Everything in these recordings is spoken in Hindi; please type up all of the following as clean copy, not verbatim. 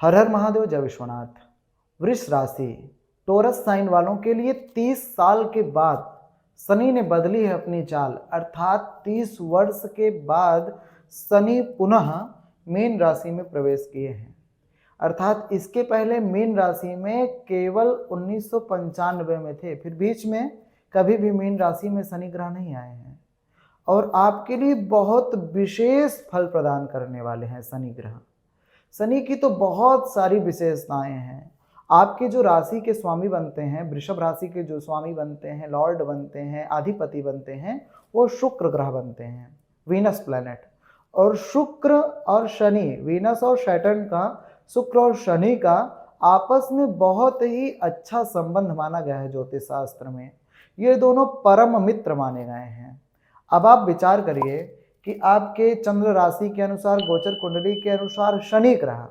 हर हर महादेव, जय विश्वनाथ। वृष राशि टोरस साइन वालों के लिए 30 साल के बाद शनि ने बदली है अपनी चाल, अर्थात 30 वर्ष के बाद शनि पुनः मीन राशि में प्रवेश किए हैं। अर्थात इसके पहले मीन राशि में केवल 1995 में थे, फिर बीच में कभी भी मीन राशि में शनि ग्रह नहीं आए हैं और आपके लिए बहुत विशेष फल प्रदान करने वाले हैं शनि ग्रह। शनि की तो बहुत सारी विशेषताएं हैं। आपके जो राशि के स्वामी बनते हैं, वृषभ राशि के जो स्वामी बनते हैं, लॉर्ड बनते हैं, अधिपति बनते हैं, वो शुक्र ग्रह बनते हैं, वीनस प्लैनेट। और शुक्र और शनि, वीनस और सैटर्न का, शुक्र और शनि का आपस में बहुत ही अच्छा संबंध माना गया है ज्योतिष शास्त्र में। ये दोनों परम मित्र माने गए हैं। अब आप विचार करिए कि आपके चंद्र राशि के अनुसार, गोचर कुंडली के अनुसार शनि ग्रह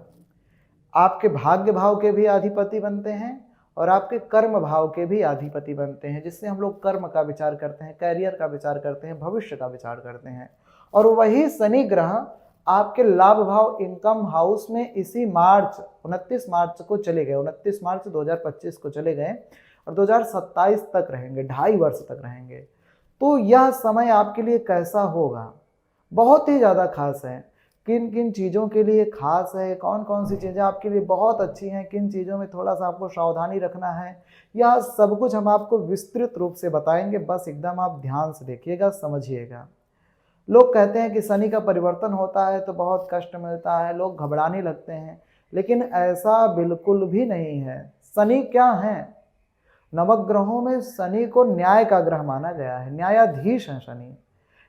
आपके भाग्य भाव के भी अधिपति बनते हैं और आपके कर्म भाव के भी अधिपति बनते हैं, जिससे हम लोग कर्म का विचार करते हैं, कैरियर का विचार करते हैं, भविष्य का विचार करते हैं। और वही शनि ग्रह आपके लाभ भाव, इनकम हाउस में इसी 29 मार्च को चले गए, 29 मार्च 2025 को चले गए और 2027 तक रहेंगे, 2.5 वर्ष तक रहेंगे। तो यह समय आपके लिए कैसा होगा? बहुत ही ज़्यादा खास है। किन किन चीज़ों के लिए खास है, कौन कौन सी चीज़ें आपके लिए बहुत अच्छी हैं, किन चीज़ों में थोड़ा सा आपको सावधानी रखना है, यह सब कुछ हम आपको विस्तृत रूप से बताएंगे। बस एकदम आप ध्यान से देखिएगा, समझिएगा। लोग कहते हैं कि शनि का परिवर्तन होता है तो बहुत कष्ट मिलता है, लोग घबराने लगते हैं, लेकिन ऐसा बिल्कुल भी नहीं है। शनि क्या है? नवग्रहों में शनि को न्याय का ग्रह माना गया है, न्यायाधीश है शनि,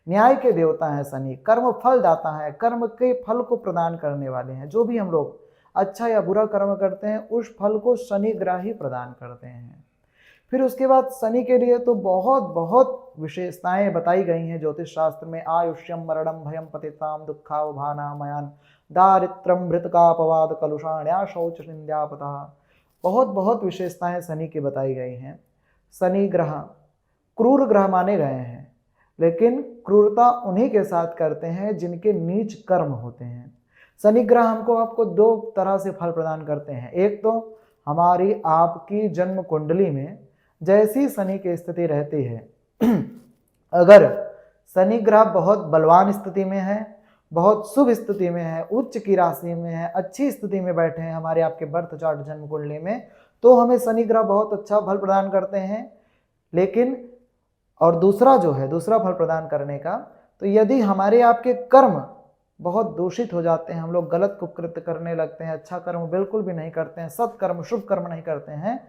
न्याय के देवता है शनि, कर्म फल दाता है, कर्म के फल को प्रदान करने वाले हैं। जो भी हम लोग अच्छा या बुरा कर्म करते हैं, उस फल को शनि ग्रह ही प्रदान करते हैं। फिर उसके बाद शनि के लिए तो बहुत बहुत विशेषताएं बताई गई हैं ज्योतिष शास्त्र में। आयुष्यम मरणम भयम पतिताम दुखावभानामयान दारिद्रम भृतकापवाद कलुषाण्या शौच निंद्यापता। बहुत बहुत विशेषताएं शनि की बताई गई हैं। शनि ग्रह क्रूर ग्रह माने गए हैं, लेकिन क्रूरता उन्हीं के साथ करते हैं जिनके नीच कर्म होते हैं। शनि ग्रह हमको आपको 2 तरह से फल प्रदान करते हैं। एक तो हमारी आपकी जन्म कुंडली में जैसी शनि की स्थिति रहती है, अगर शनि ग्रह बहुत बलवान स्थिति में है, बहुत शुभ स्थिति में है, उच्च की राशि में है, अच्छी स्थिति में बैठे हैं हमारे आपके बर्थ चार्ट जन्म कुंडली में, तो हमें शनि ग्रह बहुत अच्छा फल प्रदान करते हैं। लेकिन और दूसरा जो है, दूसरा फल प्रदान करने का, तो यदि हमारे आपके कर्म बहुत दूषित हो जाते हैं, हम लोग गलत कुकृत्य करने लगते हैं, अच्छा कर्म बिल्कुल भी नहीं करते हैं, सत्कर्म शुभ कर्म नहीं करते हैं,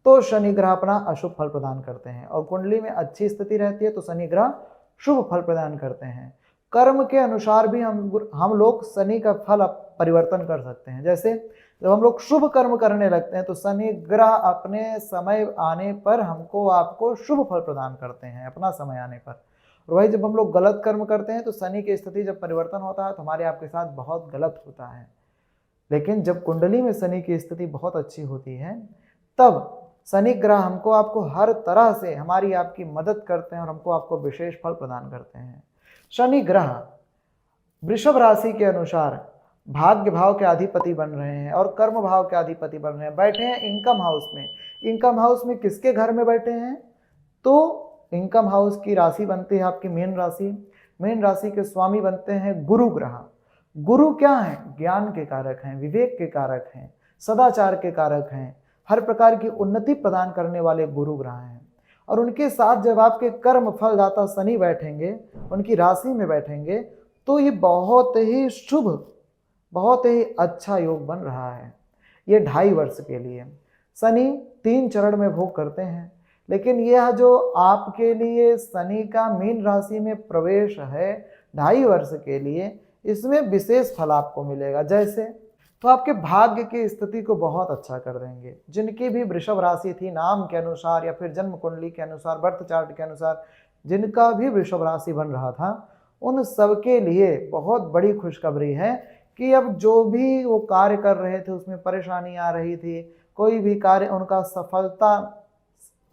तो शनि ग्रह अपना अशुभ फल प्रदान करते हैं। और कुंडली में अच्छी स्थिति रहती है तो शनि ग्रह शुभ फल प्रदान करते हैं। कर्म के अनुसार भी हम लोग शनि का फल परिवर्तन कर सकते हैं। जैसे जब हम लोग शुभ कर्म करने लगते हैं तो शनि ग्रह अपने समय आने पर हमको आपको शुभ फल प्रदान करते हैं, अपना समय आने पर। और वही जब हम लोग गलत कर्म करते हैं तो शनि की स्थिति जब परिवर्तन होता है तो हमारे आपके साथ बहुत गलत होता है। लेकिन जब कुंडली में शनि की स्थिति बहुत अच्छी होती है, तब शनि ग्रह हमको आपको हर तरह से हमारी आपकी मदद करते हैं और हमको आपको विशेष फल प्रदान करते हैं। शनि ग्रह वृषभ राशि के अनुसार भाग्य भाव के अधिपति बन रहे हैं और कर्म भाव के अधिपति बन रहे हैं, बैठे हैं इनकम हाउस में। इनकम हाउस में किसके घर में बैठे हैं? तो इनकम हाउस की राशि बनती है आपकी मीन राशि। मीन राशि के स्वामी बनते हैं गुरु ग्रह। गुरु क्या है? ज्ञान के कारक हैं, विवेक के कारक हैं, सदाचार के कारक हैं, हर प्रकार की उन्नति प्रदान करने वाले गुरु ग्रह हैं। और उनके साथ जब आपके कर्म फलदाता शनि बैठेंगे, उनकी राशि में बैठेंगे, तो ये बहुत ही शुभ, बहुत ही अच्छा योग बन रहा है ये 2.5 वर्ष के लिए। शनि 3 चरण में भोग करते हैं, लेकिन यह जो आपके लिए शनि का मीन राशि में प्रवेश है 2.5 वर्ष के लिए, इसमें विशेष फल आपको मिलेगा। जैसे तो आपके भाग्य की स्थिति को बहुत अच्छा कर देंगे। जिनकी भी वृषभ राशि थी, नाम के अनुसार या फिर जन्म कुंडली के अनुसार, बर्थ चार्ट के अनुसार जिनका भी वृषभ राशि बन रहा था, उन सबके लिए बहुत बड़ी खुशखबरी है कि अब जो भी वो कार्य कर रहे थे उसमें परेशानी आ रही थी, कोई भी कार्य उनका सफलता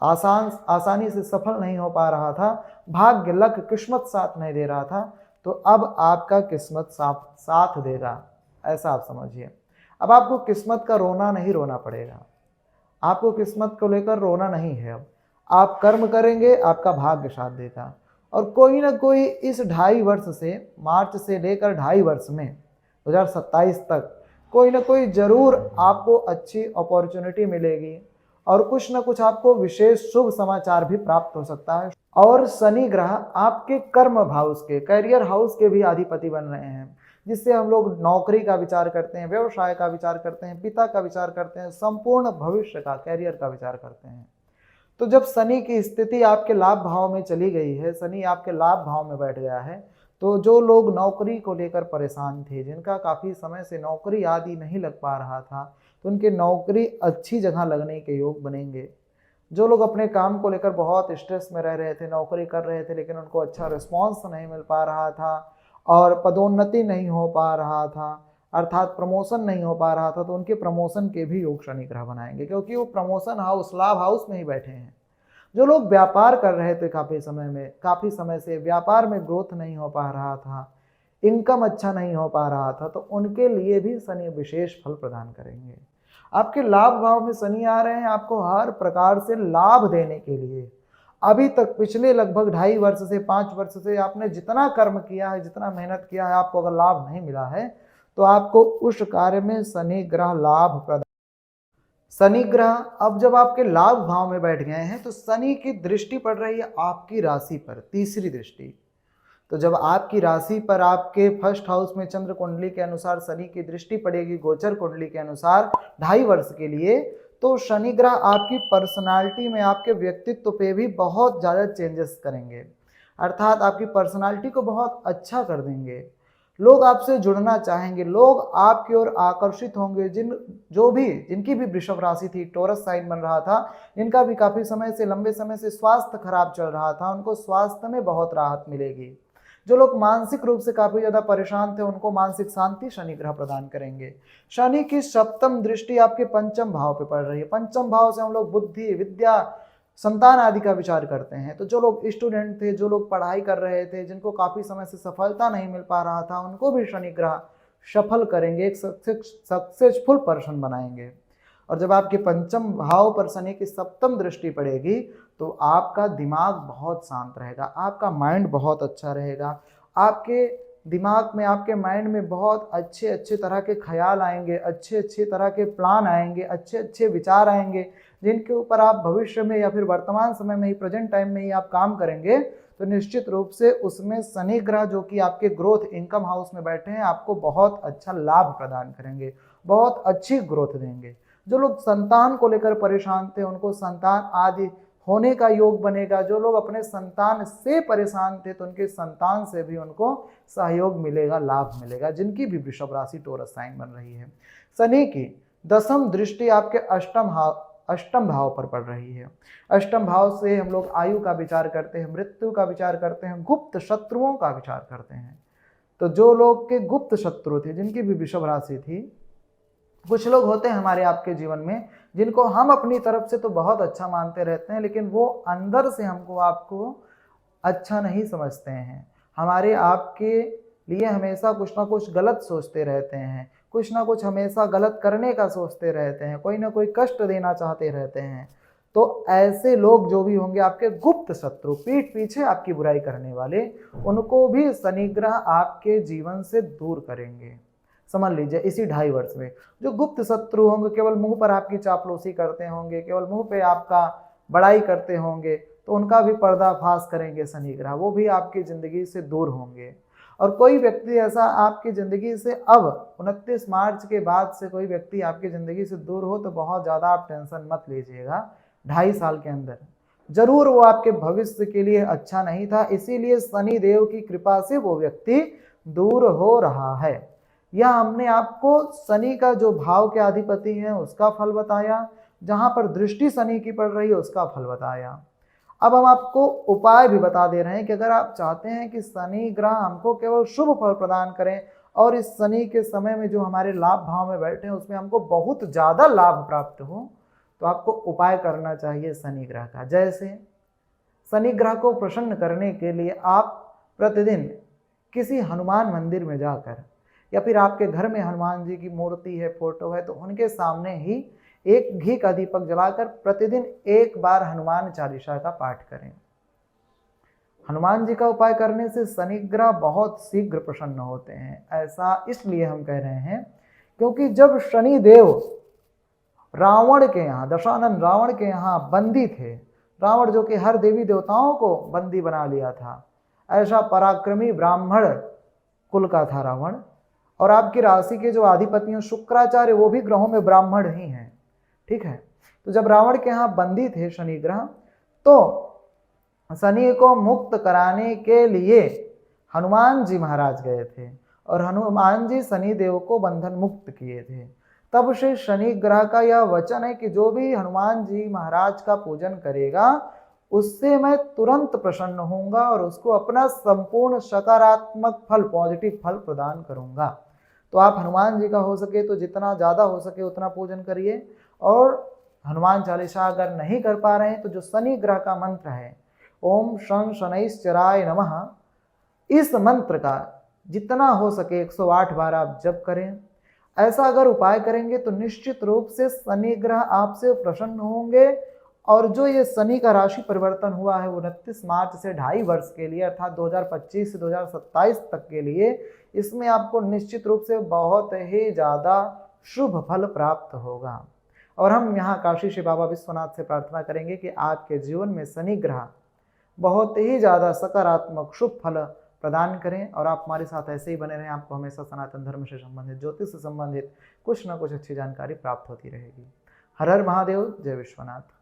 आसानी से सफल नहीं हो पा रहा था, भाग्य लक किस्मत साथ नहीं दे रहा था, तो अब आपका किस्मत साथ देगा, ऐसा आप समझिए। अब आपको किस्मत का रोना नहीं रोना पड़ेगा, आपको किस्मत को लेकर रोना नहीं है। अब आप कर्म करेंगे, आपका भाग्य साथ देगा। और कोई ना कोई इस 2.5 वर्ष से, मार्च से लेकर 2.5 वर्ष में 2027 तक कोई ना कोई जरूर आपको अच्छी अपॉर्चुनिटी मिलेगी और कुछ ना कुछ आपको विशेष शुभ समाचार भी प्राप्त हो सकता है। और शनि ग्रह आपके कर्म हाउस के, कैरियर हाउस के भी अधिपति बन रहे हैं, जिससे हम लोग नौकरी का विचार करते हैं, व्यवसाय का विचार करते हैं, पिता का विचार करते हैं, संपूर्ण भविष्य का, कैरियर का विचार करते हैं। तो जब शनि की स्थिति आपके लाभ भाव में चली गई है, शनि आपके लाभ भाव में बैठ गया है, तो जो लोग नौकरी को लेकर परेशान थे, जिनका काफ़ी समय से नौकरी आदि नहीं लग पा रहा था, तो उनकी नौकरी अच्छी जगह लगने के योग बनेंगे। जो लोग अपने काम को लेकर बहुत स्ट्रेस में रह रहे थे, नौकरी कर रहे थे लेकिन उनको अच्छा रिस्पॉन्स नहीं मिल पा रहा था और पदोन्नति नहीं हो पा रहा था, अर्थात प्रमोशन नहीं हो पा रहा था, तो उनके प्रमोशन के भी योग शनि ग्रह बनाएंगे, क्योंकि वो प्रमोशन हाउस, लाभ हाउस में ही बैठे हैं। जो लोग व्यापार कर रहे थे काफ़ी समय से व्यापार में ग्रोथ नहीं हो पा रहा था, इनकम अच्छा नहीं हो पा रहा था, तो उनके लिए भी शनि विशेष फल प्रदान करेंगे। आपके लाभ भाव में शनि आ रहे हैं आपको हर प्रकार से लाभ देने के लिए। अभी तक पिछले लगभग 2.5 वर्ष से 5 वर्ष से आपने जितना कर्म किया है, जितना मेहनत किया है, आपको अगर लाभ नहीं मिला है तो आपको उस कार्य में शनि ग्रह लाभ प्रदान। शनि ग्रह अब जब आपके लाभ भाव में बैठ गए हैं तो शनि की दृष्टि पड़ रही है आपकी राशि पर, तीसरी दृष्टि। तो जब आपकी राशि पर आपके फर्स्ट हाउस में चंद्र कुंडली के अनुसार शनि की दृष्टि पड़ेगी, गोचर कुंडली के अनुसार 2.5 वर्ष के लिए, तो शनि ग्रह आपकी पर्सनालिटी में, आपके व्यक्तित्व पे भी बहुत ज़्यादा चेंजेस करेंगे, अर्थात आपकी पर्सनालिटी को बहुत अच्छा कर देंगे। लोग आपसे जुड़ना चाहेंगे, लोग आपकी ओर आकर्षित होंगे। जिनकी भी वृषभ राशि थी, टोरस साइन बन रहा था, जिनका भी काफ़ी समय से, लंबे समय से स्वास्थ्य खराब चल रहा था, उनको स्वास्थ्य में बहुत राहत मिलेगी। जो लोग मानसिक रूप से काफ़ी ज़्यादा परेशान थे, उनको मानसिक शांति शनि ग्रह प्रदान करेंगे। शनि की सप्तम दृष्टि आपके पंचम भाव पे पड़ रही है। पंचम भाव से हम लोग बुद्धि, विद्या, संतान आदि का विचार करते हैं। तो जो लोग स्टूडेंट थे, जो लोग पढ़ाई कर रहे थे, जिनको काफ़ी समय से सफलता नहीं मिल पा रहा था, उनको भी शनि ग्रह सफल करेंगे, एक सक्सेसफुल पर्सन बनाएंगे। और जब आपके पंचम भाव पर शनि की सप्तम दृष्टि पड़ेगी तो आपका दिमाग बहुत शांत रहेगा, आपका माइंड बहुत अच्छा रहेगा, आपके दिमाग में, आपके माइंड में बहुत अच्छे अच्छे तरह के ख्याल आएंगे, अच्छे अच्छे तरह के प्लान आएंगे, अच्छे अच्छे विचार आएंगे, जिनके ऊपर आप भविष्य में या फिर वर्तमान समय में ही, प्रेजेंट टाइम में ही आप काम करेंगे। तो निश्चित रूप से उसमें शनि ग्रह जो कि आपके ग्रोथ, इनकम हाउस में बैठे हैं, आपको बहुत अच्छा लाभ प्रदान करेंगे, बहुत अच्छी ग्रोथ देंगे। जो लोग संतान को लेकर परेशान थे, उनको संतान आदि होने का योग बनेगा। जो लोग अपने संतान से परेशान थे, तो उनके संतान से भी उनको सहयोग मिलेगा, लाभ मिलेगा, जिनकी भी वृषभ राशि टोरस साइन बन रही है। शनि की दसम दृष्टि आपके अष्टम भाव पर पड़ रही है। अष्टम भाव से हम लोग आयु का विचार करते हैं, मृत्यु का विचार करते हैं, गुप्त शत्रुओं का विचार करते हैं। तो जो लोग के गुप्त शत्रु थे, जिनकी भी वृषभ राशि थी, कुछ लोग होते हैं हमारे आपके जीवन में जिनको हम अपनी तरफ से तो बहुत अच्छा मानते रहते हैं, लेकिन वो अंदर से हमको, आपको अच्छा नहीं समझते हैं, हमारे आपके लिए हमेशा कुछ ना कुछ गलत सोचते रहते हैं, कुछ ना कुछ हमेशा गलत करने का सोचते रहते हैं, कोई ना कोई कष्ट देना चाहते रहते हैं। तो ऐसे लोग जो भी होंगे, आपके गुप्त शत्रु, पीठ पीछे आपकी बुराई करने वाले, उनको भी शनि ग्रह आपके जीवन से दूर करेंगे। समझ लीजिए, इसी 2.5 वर्ष में जो गुप्त शत्रु होंगे, केवल मुंह पर आपकी चापलूसी करते होंगे, केवल मुंह पे आपका बड़ाई करते होंगे, तो उनका भी पर्दाफाश करेंगे शनि ग्रह, वो भी आपकी ज़िंदगी से दूर होंगे। और कोई व्यक्ति ऐसा आपकी ज़िंदगी से अब 29 मार्च के बाद से कोई व्यक्ति आपकी ज़िंदगी से दूर हो तो बहुत ज़्यादा आप टेंशन मत लीजिएगा। 2.5 साल के अंदर जरूर वो आपके भविष्य के लिए अच्छा नहीं था, इसीलिए शनि देव की कृपा से वो व्यक्ति दूर हो रहा है। यह हमने आपको शनि का जो भाव के अधिपति हैं उसका फल बताया, जहां पर दृष्टि शनि की पड़ रही है उसका फल बताया। अब हम आपको उपाय भी बता दे रहे हैं कि अगर आप चाहते हैं कि शनि ग्रह हमको केवल शुभ फल प्रदान करें और इस शनि के समय में जो हमारे लाभ भाव में बैठे हैं उसमें हमको बहुत ज़्यादा लाभ प्राप्त हो, तो आपको उपाय करना चाहिए शनि ग्रह का। जैसे शनि ग्रह को प्रसन्न करने के लिए आप प्रतिदिन किसी हनुमान मंदिर में जाकर या फिर आपके घर में हनुमान जी की मूर्ति है, फोटो है, तो उनके सामने ही एक घी का दीपक जलाकर प्रतिदिन एक बार हनुमान चालीसा का पाठ करें। हनुमान जी का उपाय करने से शनि ग्रह बहुत शीघ्र प्रसन्न होते हैं। ऐसा इसलिए हम कह रहे हैं क्योंकि जब शनि देव रावण के यहाँ, दशानन रावण के यहाँ बंदी थे, रावण जो कि हर देवी देवताओं को बंदी बना लिया था, ऐसा पराक्रमी ब्राह्मण कुल का था रावण। और आपकी राशि के जो अधिपति हैं शुक्राचार्य, वो भी ग्रहों में ब्राह्मण ही हैं, ठीक है। तो जब रावण के यहाँ बंदी थे शनि ग्रह, तो शनि को मुक्त कराने के लिए हनुमान जी महाराज गए थे और हनुमान जी शनि देव को बंधन मुक्त किए थे। तब से शनि ग्रह का यह वचन है कि जो भी हनुमान जी महाराज का पूजन करेगा उससे मैं तुरंत प्रसन्न होऊंगा और उसको अपना संपूर्ण सकारात्मक फल, पॉजिटिव फल प्रदान करूंगा। तो आप हनुमान जी का हो सके तो जितना ज़्यादा हो सके उतना पूजन करिए। और हनुमान चालीसा अगर नहीं कर पा रहे हैं तो जो शनि ग्रह का मंत्र है, ओम शं शनैश्चराय नमः, इस मंत्र का जितना हो सके 108 बार आप जप करें। ऐसा अगर उपाय करेंगे तो निश्चित रूप से शनि ग्रह आपसे प्रसन्न होंगे। और जो ये शनि का राशि परिवर्तन हुआ है 29 मार्च से 2.5 वर्ष के लिए, अर्थात 2025 से 2027 तक के लिए, इसमें आपको निश्चित रूप से बहुत ही ज़्यादा शुभ फल प्राप्त होगा। और हम यहाँ काशी श्री बाबा विश्वनाथ से प्रार्थना करेंगे कि आपके जीवन में शनि ग्रह बहुत ही ज़्यादा सकारात्मक शुभ फल प्रदान करें और आप हमारे साथ ऐसे ही बने रहें। आपको हमेशा सनातन धर्म से संबंधित, ज्योतिष से संबंधित कुछ ना कुछ अच्छी जानकारी प्राप्त होती रहेगी। हर हर महादेव, जय विश्वनाथ।